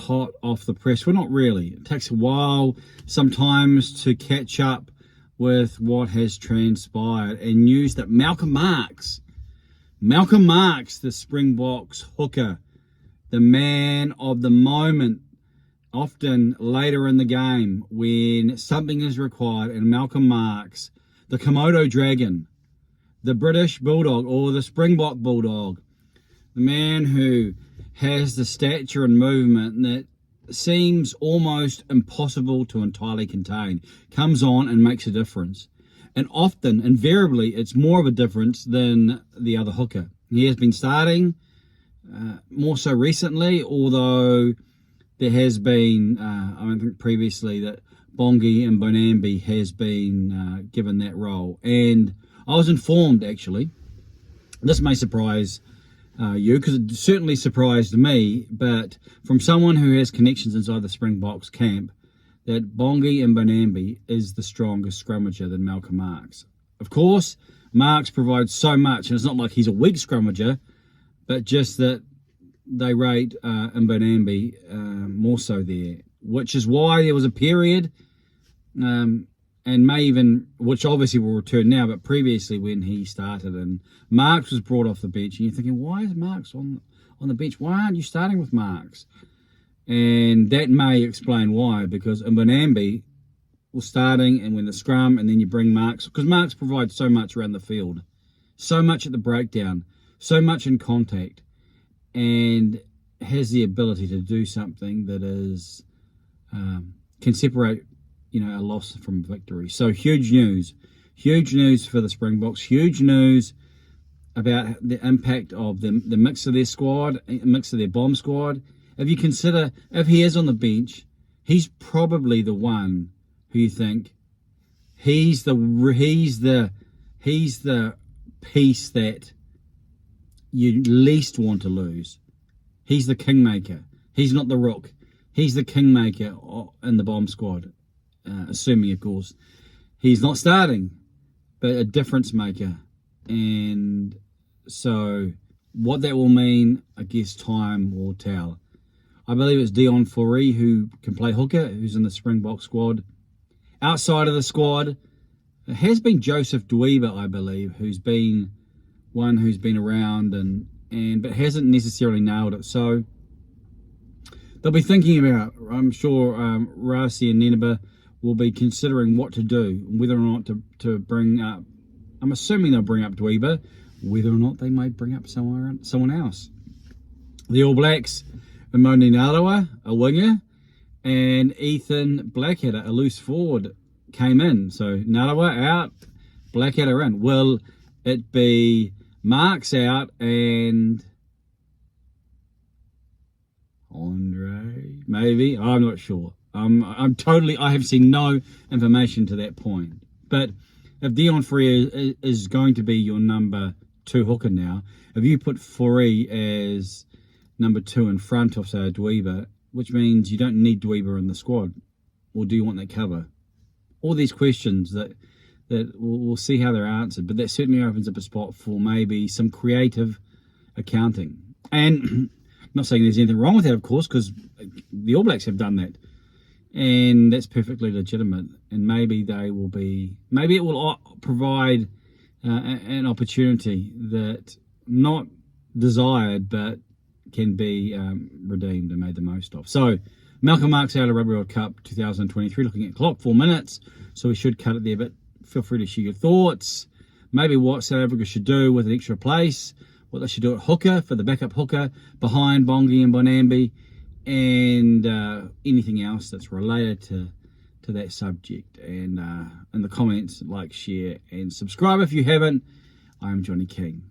hot off the press. Well, not really. It takes a while sometimes to catch up with what has transpired. And news that Malcolm Marx, the Springboks hooker, the man of the moment, often later in the game when something is required, and Malcolm Marx, the Komodo Dragon, the British Bulldog or the Springbok Bulldog, the man who has the stature and movement that seems almost impossible to entirely contain, comes on and makes a difference. And often, invariably, it's more of a difference than the other hooker. He has been starting more so recently, although there has been, I think previously, that Bongi and Bonambi has been given that role. And I was informed, actually, this may surprise you, because it certainly surprised me, but from someone who has connections inside the Springboks camp, that Bongi and Bonambi is the strongest scrummager than Malcolm Marx. Of course, Marx provides so much, and it's not like he's a weak scrummager, but just that they rate Mbonambi more so there, which is why there was a period, and may even, which obviously will return now, but previously when he started and Marx was brought off the bench, and you're thinking, why is Marx on the bench? Why aren't you starting with Marx? And that may explain why, because Mbonambi was starting, and when the scrum, and then you bring Marx, because Marx provides so much around the field, so much at the breakdown, so much in contact, and has the ability to do something that is can separate, a loss from victory. So huge news for the Springboks, huge news about the impact of the mix of their squad, mix of their bomb squad. If you consider, if he is on the bench, he's probably the one who you think he's the piece that you least want to lose. He's the kingmaker. He's not the rook. He's the kingmaker in the bomb squad, assuming, of course, he's not starting, but a difference maker. And so what that will mean, I guess time will tell. I believe it's Dion Fourie who can play hooker, who's in the Springbok squad. Outside of the squad, it has been Joseph Dweeba, I believe, who's been one who's been around but hasn't necessarily nailed it. So they'll be thinking about, I'm sure Rasi and Neneba will be considering what to do, whether or not to bring up, I'm assuming they'll bring up Dweeba, whether or not they may bring up someone else. The All Blacks, Imoni Narawa, a winger, and Ethan Blackadder, a loose forward, came in. So Narawa out, Blackadder in. Will it be Marx out and Handre? Maybe. I'm not sure. I have seen no information to that point. But if Dion Fourie is going to be your number 2 hooker now, if you put Fourie as number 2 in front of, say, Dweeba, which means you don't need Dweeba in the squad, or do you want that cover? All these questions that we'll see how they're answered, but that certainly opens up a spot for maybe some creative accounting. And I'm not saying there's anything wrong with that, of course, because the All Blacks have done that, and that's perfectly legitimate. And maybe it will provide an opportunity that not desired, but can be redeemed and made the most of. So Malcolm Marx out of Rugby World Cup 2023, looking at clock, 4 minutes, so we should cut it there, but feel free to share your thoughts, maybe what South Africa should do with an extra place, what they should do at hooker, for the backup hooker, behind Bongi and Bonambi, and anything else that's related to that subject. And in the comments, like, share, and subscribe if you haven't. I'm Johnny King.